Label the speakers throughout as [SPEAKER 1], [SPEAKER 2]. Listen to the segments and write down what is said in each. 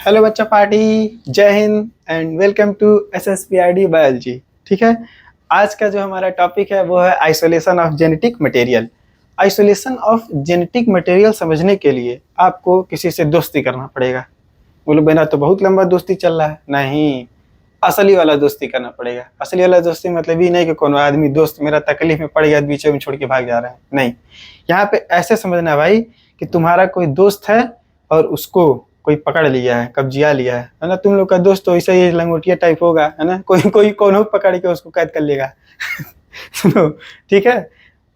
[SPEAKER 1] Hello बच्चा party, जय Hind and welcome to SSPID biology. ठीक है, आज का जो हमारा टॉपिक है वो है isolation of genetic material. Isolation of genetic material समझने के लिए आपको किसी से दोस्ती करना पड़ेगा। बोलो बिना तो बहुत लंबा दोस्ती चल रहा है, नहीं, असली वाला दोस्ती करना पड़ेगा। असली वाला दोस्ती मतलब ये नहीं कि कोनो आदमी दोस्त मेरा तकलीफ में पड़ गया बीचों में छोड़ के भाग जा रहा है, नहीं। यहाँ पे ऐसे समझना भाई कि तुम्हारा कोई दोस्त है और उसको कोई पकड़ लिया है, कब्जिया लिया है ना। तुम लोग का दोस्त तो ऐसा ही लंगोटिया टाइप होगा, है ना। कोई कोई कोनो पकड़ के उसको कैद कर लेगा। सुनो, ठीक है,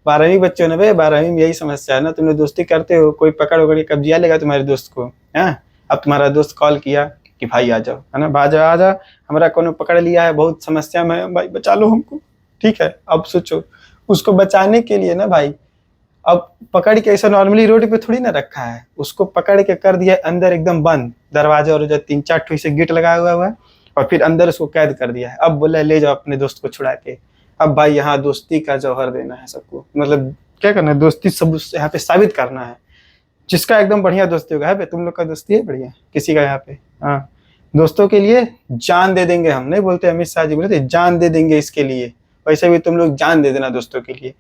[SPEAKER 1] 12वीं बच्चों ने भाई, 12वीं में यही समस्या है ना। तुम लोग दोस्ती करते हो, कोई पकड़ के कब्जिया लेगा तुम्हारे दोस्त को, है। अब तुम्हारा दोस्त कॉल किया कि भाई आ जाओ, है ना, आ जाओ, हमारा कोनो पकड़ लिया है, बहुत समस्या में, भाई बचा लो हमको। ठीक है, अब सोचो उसको बचाने के लिए ना भाई, अब पकड़ के ऐसा नॉर्मली रोड पे थोड़ी ना रखा है, उसको पकड़ के कर दिया अंदर एकदम बंद, दरवाजा और जो 3-4 ठो से गेट लगा हुआ है, और फिर अंदर उसको कैद कर दिया है। अब बोला ले जाओ अपने दोस्त को छुड़ा के। अब भाई यहाँ दोस्ती का जौहर देना है सबको, मतलब क्या करना है, दोस्ती सब यहाँ पे साबित करना है। जिसका एकदम बढ़िया दोस्ती होगा, है तुम लोग का दोस्ती है बढ़िया किसी का यहाँ पे, हाँ, दोस्तों के लिए जान दे देंगे। हम नहीं बोलते, अमित शाह जी बोले थे जान दे देंगे इसके लिए, वैसे भी तुम लोग जान दे देना दोस्तों के लिए।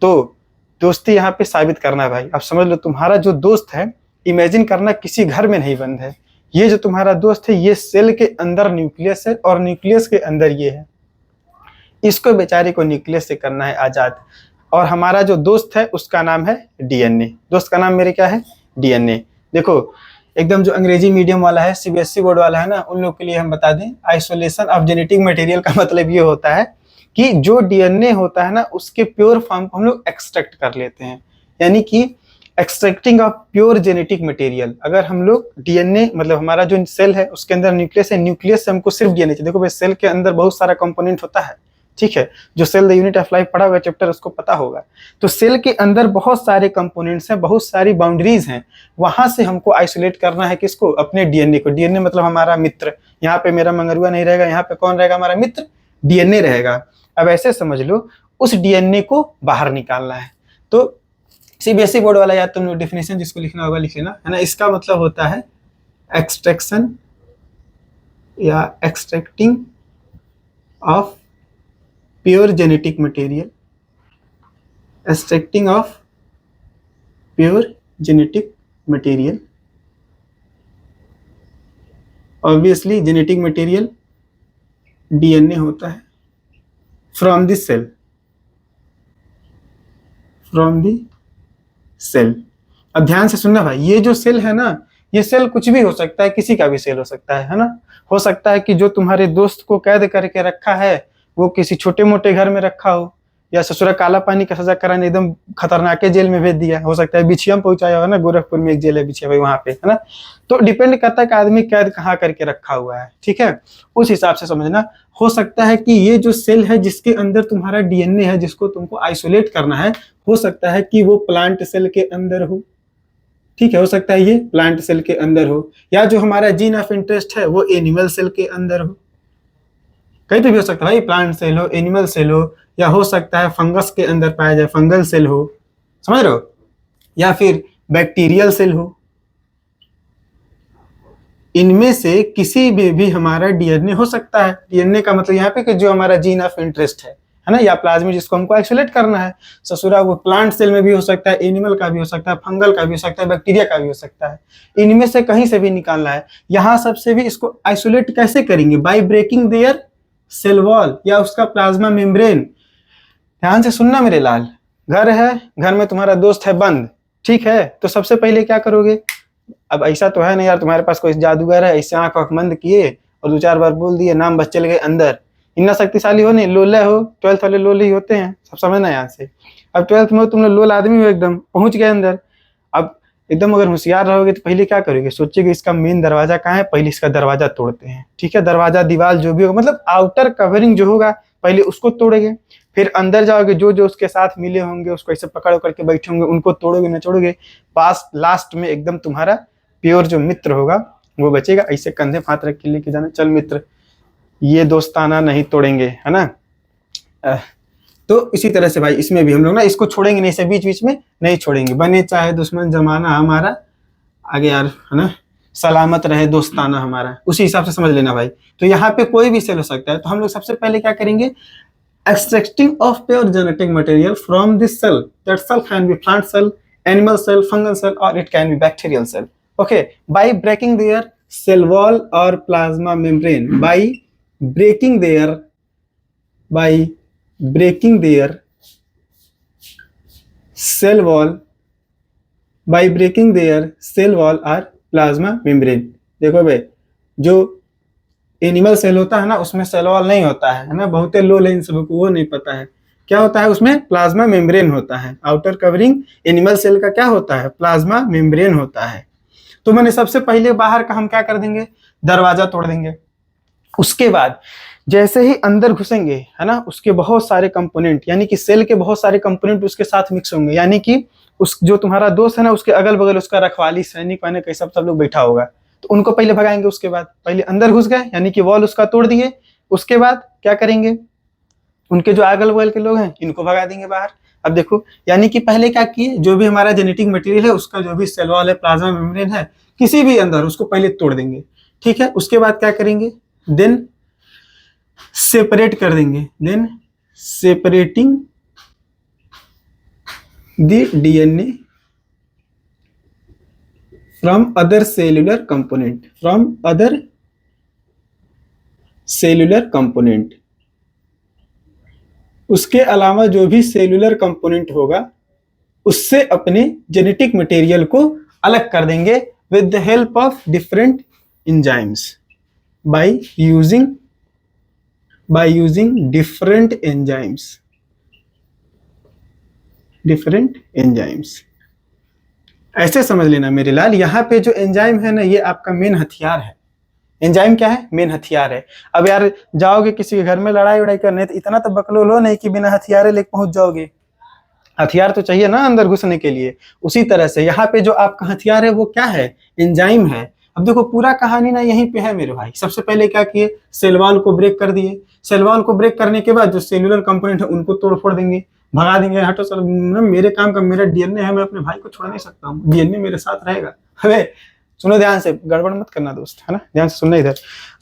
[SPEAKER 1] तो दोस्ती यहाँ पे साबित करना है भाई। अब समझ लो, तुम्हारा जो दोस्त है, इमेजिन करना किसी घर में नहीं बंद है। ये जो तुम्हारा दोस्त है, ये सेल के अंदर न्यूक्लियस है और न्यूक्लियस के अंदर ये है। इसको बेचारे को न्यूक्लियस से करना है आजाद। और हमारा जो दोस्त है उसका नाम है DNA। दोस्त का नाम मेरे क्या है, DNA। देखो एकदम जो अंग्रेजी मीडियम वाला है, CBSE बोर्ड वाला है ना, उन लोग के लिए हम बता दें, आइसोलेशन ऑफ जेनेटिक मटेरियल का मतलब ये होता है कि जो DNA होता है ना, उसके प्योर फॉर्म को हम लोग एक्सट्रैक्ट कर लेते हैं, यानी कि extracting of pure genetic material. अगर हम लोग DNA मतलब हमारा जो सेल है उसके अंदर न्यूक्लियस है, न्यूक्लियस से हमको सिर्फ DNA चाहिए। देखो भाई, सेल के अंदर बहुत सारा कंपोनेंट होता है, ठीक है, जो cell the unit of life पढ़ा हुआ चैप्टर उसको पता होगा। तो सेल के अंदर बहुत सारे कंपोनेंट्स हैं, बहुत सारी बाउंड्रीज हैं, वहां से हमको आइसोलेट करना है किसको, अपने DNA को। DNA मतलब हमारा मित्र। यहाँ पे मेरा मंगरुआ नहीं रहेगा, यहाँ पे कौन रहेगा, हमारा मित्र DNA रहेगा। अब ऐसे समझ लो, उस DNA को बाहर निकालना है। तो CBSE बोर्ड वाला याद तुम लोग डेफिनेशन जिसको लिखना होगा लिख लेना, है ना। इसका मतलब होता है एक्सट्रैक्शन या extracting of pure genetic material, extracting of pure genetic material. Obviously genetic material DNA होता है from the cell, from the cell. अब ध्यान से सुनना भाई, ये जो सेल है ना, ये सेल कुछ भी हो सकता है, किसी का भी सेल हो सकता है ना। हो सकता है कि जो तुम्हारे दोस्त को कैद करके रखा है वो किसी छोटे मोटे घर में रखा हो, या ससुरा काला पानी का सजा कराने एकदम खतरनाक जेल में भेज दिया। हो सकता है बिछिया में पहुंचाया हो ना, गोरखपुर में एक जेल है बिछिया भाई, वहां पे, है ना। तो डिपेंड करता है कि आदमी कैद कहाँ करके रखा हुआ है, ठीक है, उस हिसाब से समझना। हो सकता है कि ये जो सेल है जिसके अंदर तुम्हारा DNA है, जिसको तुमको आइसोलेट करना है, हो सकता है कि वो प्लांट सेल के अंदर हो, ठीक है, हो सकता है ये प्लांट सेल के अंदर हो, या जो हमारा जीन ऑफ इंटरेस्ट है वो एनिमल सेल के अंदर हो। कहीं पे भी हो सकता है भाई, प्लांट सेल हो, एनिमल सेल हो, या हो सकता है फंगस के अंदर पाया जाए, फंगल सेल हो, समझ रहे हो, या फिर बैक्टीरियल सेल हो। इनमें से किसी में भी हमारा DNA हो सकता है। DNA का मतलब यहाँ पे कि जो हमारा जीन ऑफ इंटरेस्ट है ना, या प्लाज्मिड जिसको हमको आइसोलेट करना है। ससुरा वो प्लांट सेल में भी हो सकता है, एनिमल का भी हो सकता है, फंगल का भी हो सकता है, बैक्टीरिया का भी हो सकता है। इनमें से कहीं से भी निकालना है। यहाँ सबसे भी इसको आइसोलेट कैसे करेंगे, by breaking their cell wall या उसका प्लाज्मा मेम्ब्रेन। ध्यान से सुनना मेरे लाल, घर है, घर में तुम्हारा दोस्त है बंद, ठीक है, तो सबसे पहले क्या करोगे। अब ऐसा तो है ना यार, तुम्हारे पास कोई जादूगर है, इससे आंख बंद किए और 2-4 बार बोल दिए, नाम बस चल गए अंदर। इतना शक्तिशाली हो नहीं, लोले हो, 12th वाले लोले ही होते हैं, सब समझना यहाँ से। अब 12th में तुम लोग लोल आदमी हो, एकदम पहुंच गए अंदर। अब एकदम अगर होशियार रहोगे तो पहले क्या करोगे, सोचिएगा इसका मेन दरवाजा कहाँ है, पहले इसका दरवाजा तोड़ते हैं, ठीक है। दरवाजा दीवार जो भी होगा, मतलब आउटर कवरिंग जो होगा पहले उसको तोड़ोगे, फिर अंदर जाओगे, जो जो उसके साथ मिले होंगे उसको ऐसे पकड़ करके बैठे होंगे उनको तोड़ोगे न छोड़ोगे। पास लास्ट में एकदम तुम्हारा प्योर जो मित्र होगा वो बचेगा। ऐसे कंधे हाथ रख के लेके जाना, चल मित्र ये दोस्ताना नहीं तोड़ेंगे, है ना। तो इसी तरह से भाई इसमें भी हम लोग ना इसको छोड़ेंगे नहीं, बीच बीच में नहीं छोड़ेंगे, बने चाहे दुश्मन जमाना हमारा आगे यार, है ना। सलामत रहे, दोस्ताना हमारा, उसी हिसाब से समझ लेना भाई। तो यहाँ पे कोई भी सेल हो सकता है। तो हम लोग सबसे पहले क्या करेंगे, extracting of pure genetic material from this cell, that cell can be plant cell, animal cell, fungal cell, और it can be bacterial cell. Okay, by breaking their cell wall और plasma membrane, by breaking their cell wall, by breaking their cell wall or plasma membrane। देखो भाई, जो animal cell होता है ना उसमें cell wall नहीं होता है ना, बहुत लो लेन सबको वो नहीं पता है क्या होता है, उसमें प्लाज्मा मेम्ब्रेन होता है। आउटर कवरिंग एनिमल सेल का क्या होता है, प्लाज्मा मेम्ब्रेन होता है। तो मैंने सबसे पहले बाहर का हम क्या कर देंगे, दरवाजा तोड़ देंगे। उसके बाद जैसे ही अंदर घुसेंगे है ना, उसके बहुत सारे कंपोनेंट, यानी कि सेल के बहुत सारे कंपोनेंट उसके साथ मिक्स होंगे, यानी कि उस जो तुम्हारा दोस्त है ना उसके अगल बगल उसका रखवाली सैनिक वानिक सब लोग बैठा होगा, तो उनको पहले भगाएंगे। उसके बाद पहले अंदर घुस गए यानी कि वॉल उसका तोड़ दिए, उसके बाद क्या करेंगे, उनके जो अगल बगल के लोग हैं इनको भगा देंगे बाहर। अब देखो, यानी कि पहले क्या किए, जो भी हमारा जेनेटिक मटेरियल है उसका जो भी सेल वॉल है, प्लाज्मा मेम्ब्रेन है, किसी भी अंदर उसको पहले तोड़ देंगे। ठीक है, उसके बाद क्या करेंगे, देन सेपरेट कर देंगे, then separating the DNA from other cellular component, उसके अलावा जो भी सेल्यूलर कंपोनेंट होगा उससे अपने जेनेटिक मटेरियल को अलग कर देंगे with the help of different enzymes, by using different enzymes. ऐसे समझ लेना मेरे लाल, यहाँ पे जो एंजाइम है ना ये आपका मेन हथियार है। एंजाइम क्या है, मेन हथियार है। अब यार जाओगे किसी के घर में लड़ाई उड़ाई करने, तो इतना तो बकलोल हो नहीं कि बिना हथियार लेके पहुंच जाओगे, हथियार तो चाहिए ना अंदर घुसने के लिए। उसी तरह से यहाँ पे जो आपका हथियार है वो क्या है, एंजाइम है। अब देखो पूरा कहानी ना यहीं पे है मेरे भाई। सबसे पहले क्या किए, सेल वॉल को ब्रेक कर दिए। सेल वॉल को ब्रेक करने के बाद जो सेल्यूलर कंपोनेंट है उनको तोड़ फोड़ देंगे, भगा देंगे, हटो सर मेरे काम का, मेरा डीएनए है, मैं अपने भाई को छोड़ नहीं सकता हूँ, डीएनए मेरे साथ रहेगा। अरे सुनो ध्यान से, गड़बड़ मत करना दोस्त, है ना, ध्यान से सुनना इधर।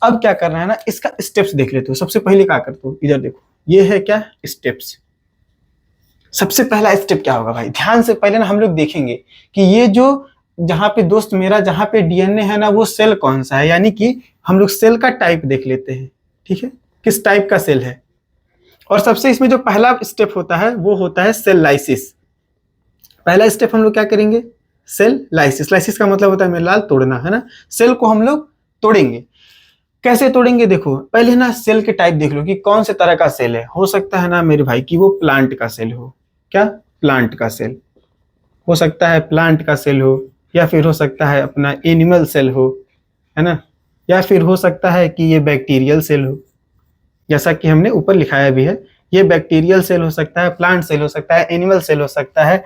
[SPEAKER 1] अब क्या करना है ना, इसका स्टेप्स देख लेते हो। सबसे पहले क्या करते हो, इधर देखो, ये है क्या स्टेप्स। सबसे पहला स्टेप क्या होगा भाई, ध्यान से पहले ना हम लोग देखेंगे कि ये जो जहां पे दोस्त मेरा जहां पे डीएनए है ना वो सेल कौन सा है, यानी कि हम लोग सेल का टाइप देख लेते हैं। ठीक है, किस टाइप का सेल है। और सबसे इसमें जो पहला स्टेप होता है वो होता है सेल लाइसिस। पहला स्टेप हम लोग क्या करेंगे, सेल लाइसिस। लाइसिस का मतलब होता है मेरे लाल तोड़ना, है ना। सेल को हम लोग तोड़ेंगे। कैसे तोड़ेंगे, देखो पहले ना सेल के टाइप देख लो कि कौन से तरह का सेल है। हो सकता है ना मेरे भाई कि वो प्लांट का सेल हो, क्या प्लांट का सेल हो सकता है, प्लांट का सेल हो, या फिर हो सकता है अपना एनिमल सेल हो, है ना, या फिर हो सकता है कि ये बैक्टीरियल सेल हो, जैसा कि हमने ऊपर लिखाया भी है। ये बैक्टीरियल सेल हो सकता है, प्लांट सेल हो सकता है, एनिमल सेल हो सकता है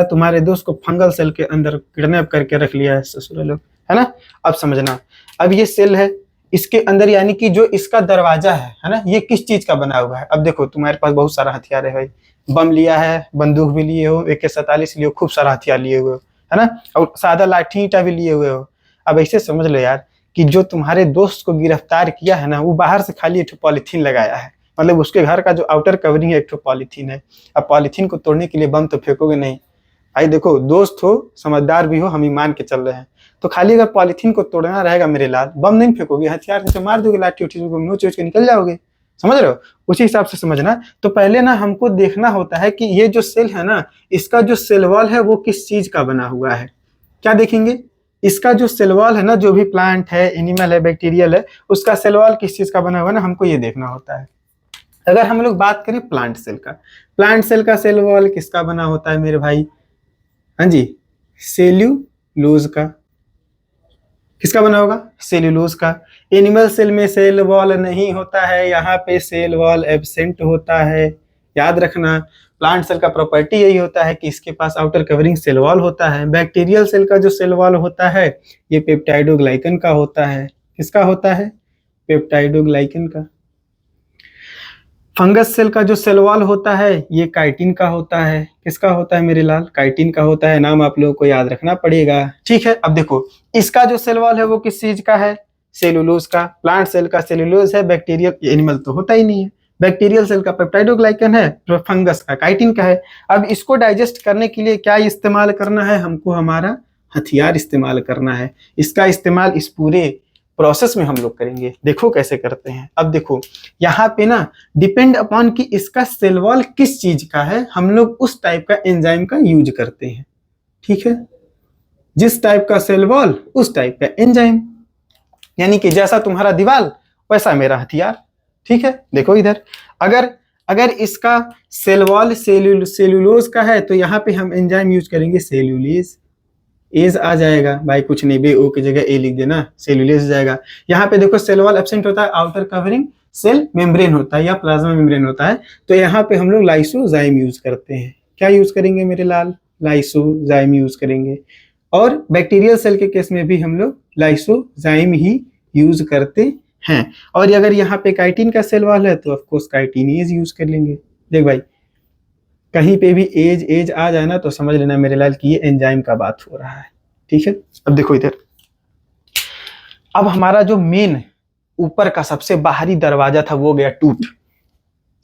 [SPEAKER 1] तुम्हारे दोस्त को फंगल सेल के अंदर किडनैप करके रख लिया है ससुर लोग, है ना। अब समझना, अब ये सेल है, इसके अंदर यानी कि जो इसका दरवाजा है ना, ये किस चीज का बना हुआ है। अब देखो तुम्हारे पास बहुत सारा हथियार है भाई, बम लिया है, बंदूक भी लिए हो, AK-47 लिए हो, खूब सारा हथियार लिए हुए हो, है ना, और सादा लाठी ईंटा भी लिए हुए हो। अब ऐसे समझ लो यार कि जो तुम्हारे दोस्त को गिरफ्तार किया है ना वो बाहर से खाली एक पॉलीथीन लगाया है, मतलब उसके घर का जो आउटर कवरिंग है एक पॉलीथीन है। अब पॉलीथीन को तोड़ने के लिए बम तो फेंकोगे नहीं भाई। देखो दोस्त हो, समझदार भी हो, हम ही मान के चल रहे हैं, तो खाली अगर पॉलीथीन को तोड़ना रहेगा मेरे लाल, बम नहीं फेंकोगे, हथियार से मार दोगे, लाठी उठी नोच के निकल जाओगे, समझ रहे हो। उसी हिसाब से समझना। तो पहले ना हमको देखना होता है कि ये जो सेल है ना, इसका जो सेल वॉल है वो किस चीज का बना हुआ है। क्या देखेंगे, इसका जो सेल वॉल है ना, जो भी प्लांट है, एनिमल है, बैक्टीरियल है, उसका सेल वॉल किस चीज का बना हुआ है ना, हमको ये देखना होता है। अगर हम लोग बात करें प्लांट सेल का, प्लांट सेल का सेल वॉल किसका बना होता है मेरे भाई, हाँ जी, सेल्यूलोज का। किसका बना होगा, सेल्यूलोज का। एनिमल सेल में सेल वॉल नहीं होता है, यहाँ पे सेल वॉल एब्सेंट होता है, याद रखना। प्लांट सेल का प्रॉपर्टी यही होता है कि इसके पास आउटर कवरिंग सेल वॉल होता है। बैक्टीरियल सेल का जो सेल वॉल होता है ये पेप्टाइडोग्लाइकन का होता है। किसका होता है, पेप्टाइडोग्लाइकन का। फंगस सेल का जो सेल वॉल होता है ये काइटिन का होता है। किसका होता है मेरे लाल? काइटिन का होता है। नाम आप लोगों को याद रखना पड़ेगा। ठीक है, अब देखो इसका जो सेल वॉल है वो किस चीज का है? सेलुलोज का। प्लांट सेल का सेलुलोज है, बैक्टीरियल एनिमल तो होता ही नहीं है। बैक्टीरियल सेल का पेप्टाइडोग्लाइकन है, तो फंगस का काइटिन का है। अब इसको डाइजेस्ट करने के लिए क्या इस्तेमाल करना है? हमको हमारा हथियार इस्तेमाल करना है। इसका इस्तेमाल इस पूरे प्रोसेस में हम लोग करेंगे। देखो कैसे करते हैं। अब देखो यहाँ पे ना डिपेंड अपॉन कि इसका सेल वॉल किस चीज का है, हम लोग उस टाइप का एंजाइम का यूज करते हैं। ठीक है, जिस टाइप का सेल वॉल उस टाइप का एंजाइम, यानी कि जैसा तुम्हारा दीवार वैसा मेरा हथियार। ठीक है, देखो इधर अगर अगर इसका सेल वॉल सेलुलोज का है तो यहाँ पे हम एंजाइम यूज करेंगे सेल्यूलेज। एज आ जाएगा भाई, कुछ नहीं बे, ओ की जगह ए लिख देना, सेल्यूलेज जाएगा। यहाँ पे देखो सेल वॉल एब्सेंट होता है, आउटर कवरिंग सेल मेम्ब्रेन होता है या प्लाज्मा मेम्ब्रेन होता है, तो यहाँ पे हम लोग लाइसोजाइम यूज करते हैं। क्या यूज करेंगे मेरे लाल? लाइसोजाइम यूज करेंगे। और बैक्टीरियल सेल के केस में भी हम लोग लाइसोजाइम ही यूज करते हैं। और अगर यहाँ पे काइटिन का सेल वॉल है तो ऑफकोर्स काइटिनेज यूज कर लेंगे। देख भाई, कहीं पे भी एज एज आ जाए ना तो समझ लेना मेरे लाल कि ये एंजाइम का बात हो रहा है। ठीक है, अब देखो इधर, अब हमारा जो मेन ऊपर का सबसे बाहरी दरवाजा था वो गया टूट।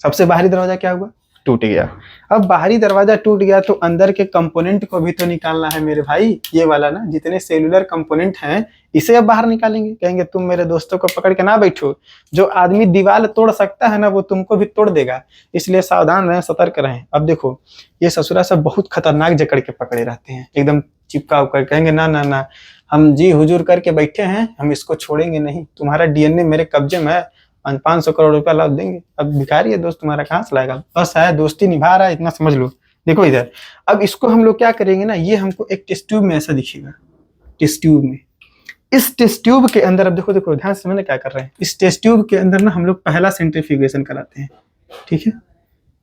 [SPEAKER 1] सबसे बाहरी दरवाजा क्या हुआ? टूट गया। अब बाहरी दरवाजा टूट गया तो अंदर के कंपोनेंट को भी तो निकालना है मेरे भाई। ये वाला ना जितने सेलुलर कंपोनेंट हैं इसे अब बाहर निकालेंगे। कहेंगे तुम मेरे दोस्तों को पकड़ के ना बैठो, जो आदमी दीवार तोड़ सकता है ना वो तुमको भी तोड़ देगा, इसलिए सावधान रहें, सतर्क रहें। अब देखो ये ससुरा सब बहुत खतरनाक जकड़ के पकड़े रहते हैं, एकदम चिपका उकर। कहेंगे ना ना ना, हम जी हुजूर करके बैठे हैं, हम इसको छोड़ेंगे नहीं, तुम्हारा डीएनए मेरे कब्जे में है, 500 करोड़ रुपया लाभ देंगे। अब भिखारी है दोस्त तुम्हारा, कहाँ से लाएगा? बस है, दोस्ती निभा रहा है, इतना समझ लो। देखो इधर, अब इसको हम लोग क्या करेंगे ना, ये हमको एक टेस्ट ट्यूब में ऐसा दिखेगा, टेस्ट ट्यूब में। इस टेस्ट ट्यूब के अंदर, अब देखो देखो ध्यान से समझना क्या कर रहे हैं। इस टेस्ट ट्यूब के अंदर ना हम लोग पहला सेंट्रीफ्यूगेशन कराते हैं। ठीक है,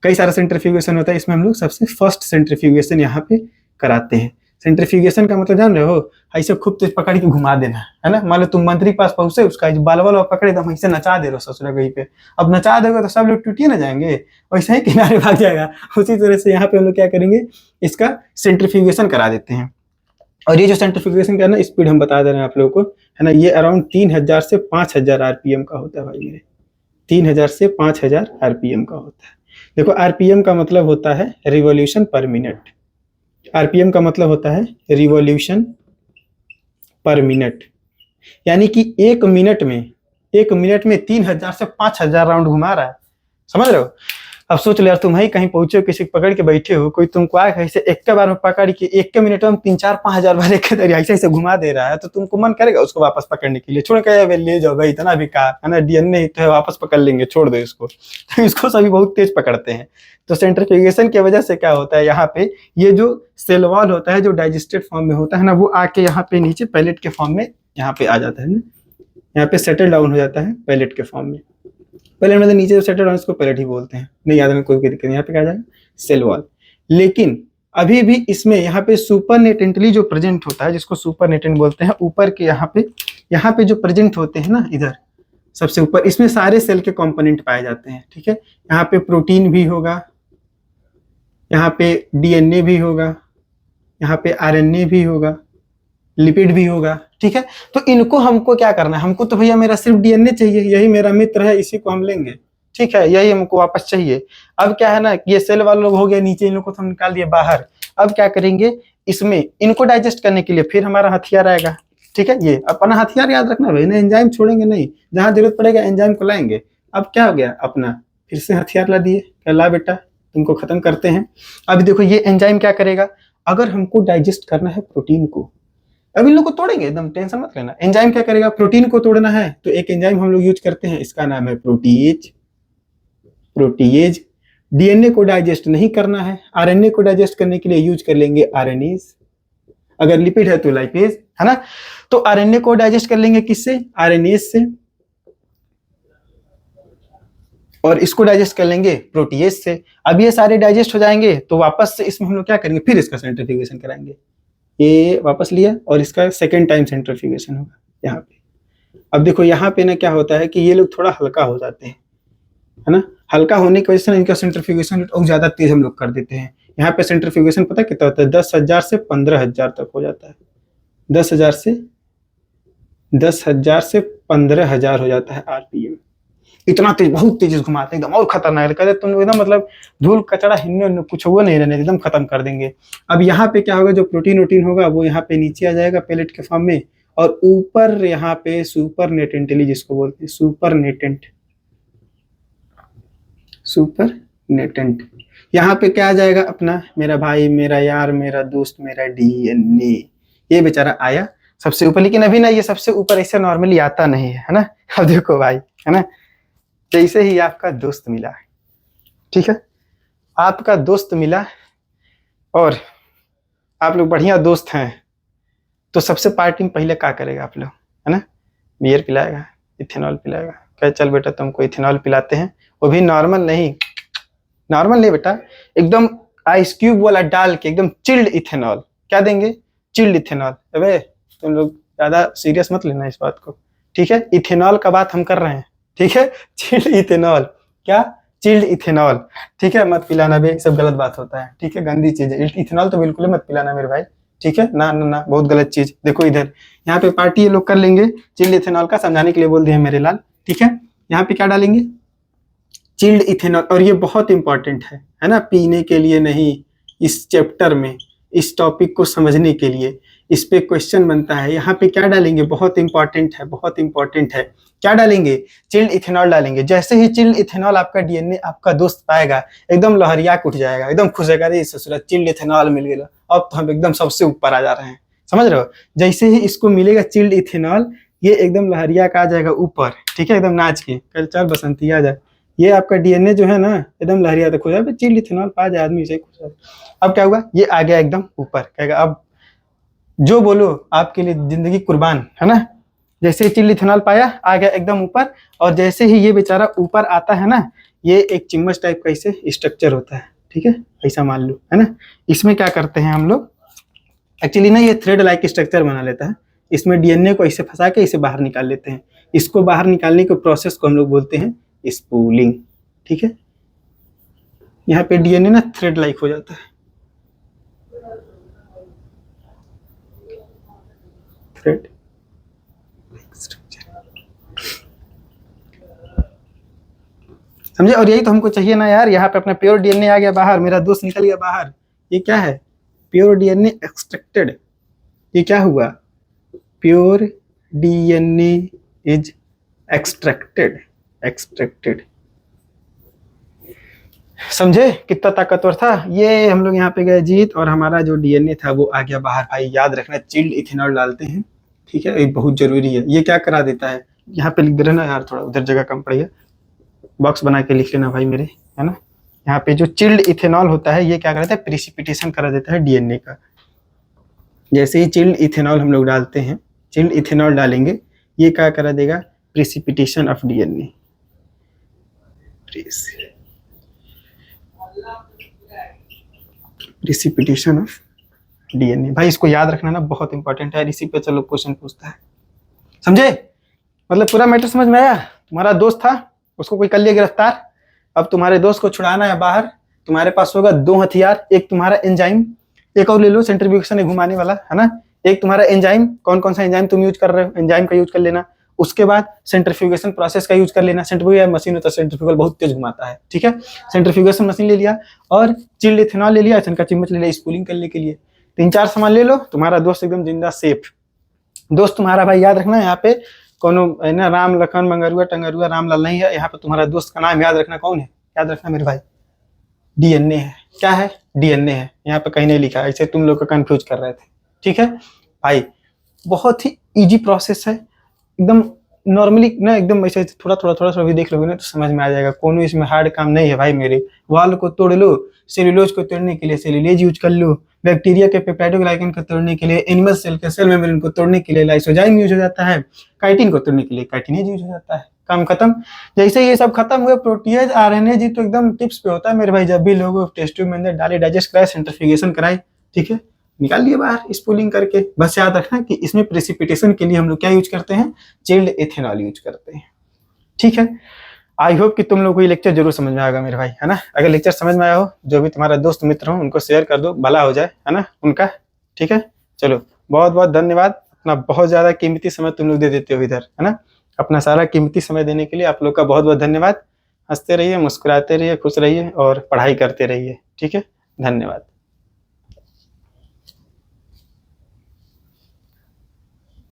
[SPEAKER 1] कई सारा सेंट्रीफ्यूगेशन होता है, इसमें हम लोग सबसे फर्स्ट सेंट्रीफ्यूगेशन यहाँ पे कराते हैं। सेंट्रीफ्यूगेशन का मतलब जान रहे हो? ऐसे खूब तेज पकड़ के घुमा देना है ना। मान लो तुम मंत्री पास पहुंचे, उसका बाल वाल पकड़े एकदम ऐसे नचा दे रहे हो ससुरा कहीं पे। अब नचा दोगे तो सब लोग टूटिए ना जाएंगे, वैसे ही किनारे भाग जाएगा। उसी तरह से यहाँ पे हम लोग क्या करेंगे, इसका सेंट्रीफ्यूगेशन करा देते हैं। और ये जो सेंट्रीफ्यूगेशन का ना स्पीड हम बता दे रहे हैं आप लोगों को, है ना, ये अराउंड 3000 से 5000 आरपीएम का होता है भाई मेरे। 3000 से 5000 आरपीएम का होता है। देखो आरपीएम का मतलब होता है रिवॉल्यूशन पर मिनट। आरपीएम का मतलब होता है रिवॉल्यूशन पर मिनट, यानी कि एक मिनट में 3000 से 5000 राउंड घुमा रहा है। समझ रहे हो? अब सोच लो यार, तुम ही कहीं पहुंचे हो, किसी को पकड़ के बैठे हो, कोई तुमको आए ऐसे एक के बार में पकड़ के एक के मिनट में 3-4-5 हजार बार एक ऐसे ऐसे घुमा दे रहा है, तो तुमको मन करेगा उसको वापस पकड़ने के लिए? छोड़ के ले जाओ भाई, इतना बेकार है ना, डीएनए तो है, वापस पकड़ लेंगे, छोड़ दो इसको। तो इसको सभी बहुत तेज पकड़ते हैं। तो सेंट्रीफ्यूगेशन की वजह से क्या होता है, यहाँ पे ये जो सेल वॉल होता है जो डाइजेस्टेड फॉर्म में होता है ना, वो आके यहाँ पे नीचे पैलेट के फॉर्म में यहाँ पे आ जाता है ना, यहाँ पे सेटल डाउन हो जाता है पैलेट के फॉर्म में। पैलेट मतलब नीचे जो सेटल डाउन, इसको पैलेट ही बोलते हैं, नहीं याद रखना कोई दिक्कत नहीं। यहाँ पे क्या आ जाएगा? Cell wall. लेकिन अभी भी इसमें यहाँ पे सुपरनेटेंटली जो प्रेजेंट होता है, जिसको सुपरनेटेंट बोलते हैं, ऊपर के यहाँ पे जो प्रेजेंट होते हैं ना, इधर सबसे ऊपर, इसमें सारे सेल के कंपोनेंट पाए जाते हैं। ठीक है, यहाँ पे प्रोटीन भी होगा, यहाँ पे डीएनए भी होगा, यहाँ पे आरएनए भी होगा, लिपिड भी होगा। ठीक है, तो इनको हमको क्या करना है? हमको तो भैया मेरा सिर्फ डीएनए चाहिए, यही मेरा मित्र है, इसी को हम लेंगे। ठीक है, यही हमको वापस चाहिए। अब क्या है ना, ये सेल वाले लोग हो गए नीचे, इन लोग को तो हम निकाल दिए बाहर। अब क्या करेंगे, इसमें इनको डाइजेस्ट करने के लिए फिर हमारा हथियार आएगा। ठीक है, ये अपना हथियार याद रखना भाई, ना एंजाइम छोड़ेंगे नहीं, जहां जरूरत पड़ेगा एंजाइम को लाएंगे। अब क्या हो गया, अपना फिर से हथियार ला दिए, ला बेटा तुमको खत्म करते हैं। अब देखो ये एंजाइम क्या करेगा, अगर हमको डाइजेस्ट करना है प्रोटीन को, अब इन लोग को तोड़ेंगे, एकदम टेंशन मत लेना। एंजाइम क्या करेगा, प्रोटीन को तोड़ना है तो एक एंजाइम हम लोग यूज करते हैं, इसका नाम है प्रोटीएज। प्रोटीएज। डीएनए को डाइजेस्ट नहीं करना है, आरएनए को डाइजेस्ट करने के लिए यूज कर लेंगे आरएनएज। अगर लिपिड है तो लाइपेज, है ना। तो आरएनए को डाइजेस्ट कर लेंगे किससे? आरएनएज से। और इसको डाइजेस्ट कर लेंगे प्रोटीएज से। अब ये सारे डाइजेस्ट हो जाएंगे तो वापस से इसमें हम लोग क्या करेंगे, फिर इसका सेंट्रीफ्यूगेशन कराएंगे। ये वापस लिया और इसका सेकेंड टाइम सेंट्रीफ्यूगेशन होगा यहाँ पे। अब देखो यहाँ पे ना क्या होता है कि ये लोग थोड़ा हल्का हो जाते हैं, है ना। हल्का होने की वजह से इनका सेंट्रीफ्यूगेशन रेट और ज्यादा तेज हम लोग कर देते हैं। यहाँ पे सेंट्रीफ्यूगेशन पता कितना होता है, 10,000 से 15,000 तक हो जाता है। 10,000 से 15,000 हो जाता है आरपीएम। इतना तेज, बहुत तेज घुमाते हैं एकदम, और खतरनाक कहते तुम लोग एकदम मतलब धूल कचरा हिलने कुछ वो नहीं रहने, एकदम खत्म कर देंगे। अब यहाँ पे क्या होगा, जो प्रोटीन वोटीन होगा वो यहाँ पे नीचे आ जाएगा पेलेट के फॉर्म में, और ऊपर यहाँ पे सुपर नेटेंटली जिसको बोलते हैं सुपर नेटेंट, यहाँ पे क्या आ जाएगा अपना, मेरा भाई, मेरा यार, मेरा दोस्त, मेरा डीएनए। ये बेचारा आया सबसे ऊपर, लेकिन अभी ना ये सबसे ऊपर ऐसे नॉर्मली आता नहीं है ना। अब देखो भाई, है ना, जैसे ही आपका दोस्त मिला, ठीक है, आपका दोस्त मिला और आप लोग बढ़िया दोस्त हैं, तो सबसे पार्टी में पहले क्या करेगा आप लोग, है ना, बियर पिलाएगा, इथेनॉल पिलाएगा, कहे चल बेटा तुमको इथेनॉल पिलाते हैं, वो भी नॉर्मल नहीं बेटा, एकदम आइस क्यूब वाला डाल के एकदम चिल्ड इथेनॉल। क्या देंगे, चिल्ड इथेनॉल। अबे तुम लोग ज्यादा सीरियस मत लेना इस बात को, ठीक है, इथेनॉल का बात हम कर रहे हैं, ठीक है, चिल्ड इथेनॉल, क्या, चिल्ड इथेनॉल, ठीक है, मत पिलाना बे, सब गलत बात होता है, ठीक है, गंदी चीज है, इथेनॉल तो बिल्कुल मत पिलाना मेरे भाई, ठीक है, ना ना ना, बहुत गलत चीज। देखो इधर यहाँ पे पार्टी ये लोग कर लेंगे, चिल्ड इथेनॉल का समझाने के लिए बोल दिए मेरे लाल, ठीक है। यहाँ पे क्या डालेंगे, चिल्ड इथेनॉल, और ये बहुत इंपॉर्टेंट है ना, पीने के लिए नहीं, इस चैप्टर में इस टॉपिक को समझने के लिए इस पे क्वेश्चन बनता है। यहाँ पे क्या डालेंगे, बहुत इंपॉर्टेंट है, क्या डालेंगे, चिल्ड इथेनॉल डालेंगे। जैसे ही चिल्ड इथेनॉल आपका डीएनए आपका दोस्त पाएगा, एकदम लहरिया उठ जाएगा, एकदम खुश होगा, अरे ससुरा चिल्ड इथेनॉल मिल गया, अब तो हम एकदम सबसे ऊपर आ जा रहे हैं, समझ रहे हो। जैसे ही इसको मिलेगा चिल्ड इथेनॉल, ये एकदम लहरिया का आ जाएगा ऊपर, ठीक है, एकदम नाच के, कल चल बसंती आ जाए, ये आपका डीएनए जो है ना एकदम लहरिया तक हो जाए, चिल्ड इथेनॉल पा जाए आदमी से खुश है। अब क्या हुआ, ये आ गया एकदम ऊपर, कहेगा अब जो बोलो आपके लिए जिंदगी कुर्बान, है ना। जैसे ही चिल्ड इथेनॉल पाया, आ गया एकदम ऊपर, और जैसे ही ये बेचारा ऊपर आता है ना, ये एक चिम्मच टाइप का इसे स्ट्रक्चर होता है, ठीक है, ऐसा मान लो, है ना। इसमें क्या करते हैं हम लोग, एक्चुअली ना ये थ्रेड लाइक स्ट्रक्चर बना लेता है, इसमें डीएनए को ऐसे फंसा के इसे बाहर निकाल लेते हैं। इसको बाहर निकालने के प्रोसेस को हम लोग बोलते हैं स्पूलिंग, ठीक है। यहाँ पे डीएनए ना थ्रेड लाइक हो जाता है, थ्रेड समझे। और यही तो हमको चाहिए ना यार, यहाँ पे अपना प्योर डीएनए आ गया बाहर, मेरा दोस्त निकल गया बाहर, ये क्या है, प्योर डीएनए एक्सट्रैक्टेड। ये क्या हुआ, प्योर डीएनए इज एक्सट्रैक्टेड, समझे कितना ताकतवर था ये। हम लोग यहाँ पे गए जीत, और हमारा जो डीएनए था वो आ गया बाहर। भाई याद रखना, चिल्ड इथेनॉल डालते हैं, ठीक है, ये बहुत जरूरी है। ये क्या करा देता है, यहाँ पे लिख दे रहे ना यार, थोड़ा उधर जगह कम पड़ी है, बॉक्स बना के लिख लेना भाई मेरे, है ना। यहाँ पे जो चिल्ड इथेनॉल होता है, ये क्या करता है, प्रिसिपिटेशन करा देता है डीएनए का। जैसे ही चिल्ड इथेनॉल हम लोग डालते हैं, चिल्ड इथेनॉल डालेंगे, ये क्या करा देगा, precipitation of DNA, precipitation of DNA. भाई इसको याद रखना ना, बहुत इंपॉर्टेंट है, इसी पे चलो क्वेश्चन पूछता है, समझे। मतलब पूरा मैटर समझ में आया। तुम्हारा दोस्त था, उसको कोई कर लिया गिरफ्तार, अब तुम्हारे दोस्त को छुड़ाना है बाहर, तुम्हारे पास होगा दो हथियार, एक तुम्हारा एंजाइम, एक और ले लो सेंट्रीफ्यूगेशन घुमाने वाला, है ना, एक तुम्हारा एंजाइम, कौन कौन सा एंजाइम तुम यूज कर रहे हो, एंजाइम का यूज कर लेना, उसके बाद सेंट्रीफ्यूगेशन प्रोसेस का यूज कर लेना, सेंट्रीफ्यूगल मशीन होता है, सेंट्रीफ्यूगल बहुत तेज घुमाता है, ठीक है, सेंट्रीफ्यूगेशन मशीन ले लिया, और चिल्ड इथेनॉल ले लिया, का चिम्मच ले लिया स्पूलिंग करने के लिए, 3-4 सामान ले लो, तुम्हारा दोस्त एकदम जिंदा सेफ। दोस्त तुम्हारा भाई याद रखना, यहाँ पे कोनो ना राम लखन मंगरुआ टंगरुआ रामलाल नहीं है, यहाँ पे तुम्हारा दोस्त का नाम याद रखना, कौन है, याद रखना मेरे भाई, डीएनए है। क्या है, डीएनए है, यहाँ पे कहीं नहीं लिखा, ऐसे तुम लोग को कंफ्यूज कर रहे थे, ठीक है भाई। बहुत ही इजी प्रोसेस है, एकदम नॉर्मली ना, एकदम ऐसे थोड़ा थोड़ा भी देख लोगे ना तो समझ में आ जाएगा, कोनो इसमें हार्ड काम नहीं है भाई मेरे। वाल को तोड़ लो, सेल्यूलोज को तोड़ने के लिए सेल्यूलेज यूज कर लो, बैक्टीरिया के पेप्टाइडोग्लाइकन को तोड़ने के लिए, एनिमल सेल के सेल मेम्ब्रेन को तोड़ने के लिए लाइसोजाइम यूज हो जाता है, काइटिन को तोड़ने के लिए काइटिनेज यूज हो जाता है, काम खत्म। जैसे ये सब खत्म हुए, प्रोटीएज आरएनए जी तो एकदम टिप्स पे होता है मेरे भाई। जब भी लोग टेस्ट ट्यूब में अंदर डाले, डाइजेस्ट कराए, सेंट्रीफ्यूगेशन कराए, ठीक है, निकाल लिए बाहर स्पूलिंग करके। बस याद रखना कि इसमें प्रेसिपिटेशन के लिए हम लोग क्या यूज करते हैं, चिल्ड इथेनॉल यूज करते हैं, ठीक है। आई होप कि तुम लोग को ये लेक्चर जरूर समझ में आएगा मेरे भाई, है ना। अगर लेक्चर समझ में आया हो, जो भी तुम्हारा दोस्त मित्र हो उनको शेयर कर दो, भला हो जाए, है ना उनका। ठीक है, चलो बहुत बहुत धन्यवाद। अपना बहुत ज़्यादा कीमती समय तुम लोग दे देते हो इधर, है ना। अपना सारा कीमती समय देने के लिए आप लोग का बहुत बहुत धन्यवाद। हंसते रहिए, मुस्कुराते रहिए, खुश रहिए और पढ़ाई करते रहिए। ठीक है, धन्यवाद।